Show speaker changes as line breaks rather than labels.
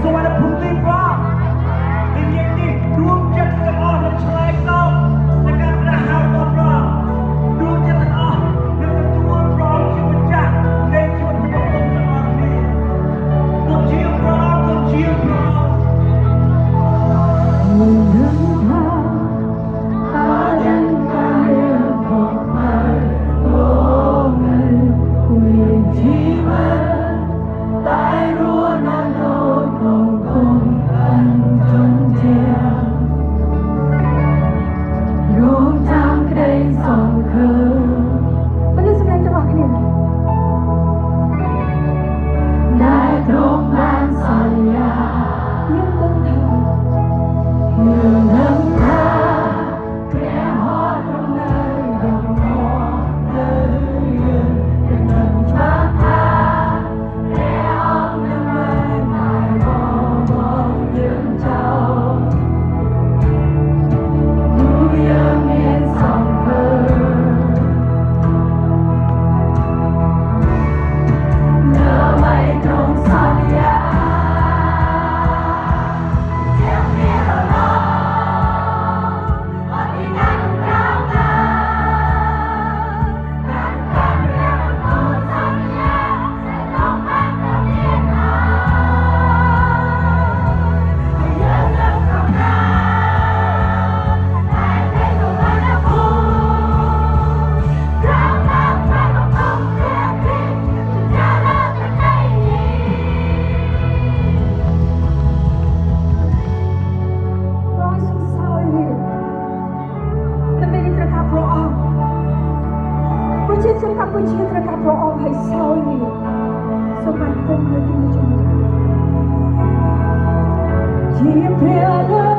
សវណ្ណភូមិទីផងនិយាយនេះដួងចិត្តទាំងអស់នឹងឆ្លើយតបនឹងការប្រហៅតបរងដួងចិត្តទាំងអស់នឹងទទួលព្រមជាម្ចាស់នៃជីវិតរបស់លោកទាំងអស់គ្នាគឺជាព្រមគឺជាព្រមជាកម្ពុជាត្រូវការព្រះអង្គឲ្យសោយនេះសូមបានគង់នៅទីនេះជាមួយជាព្រះ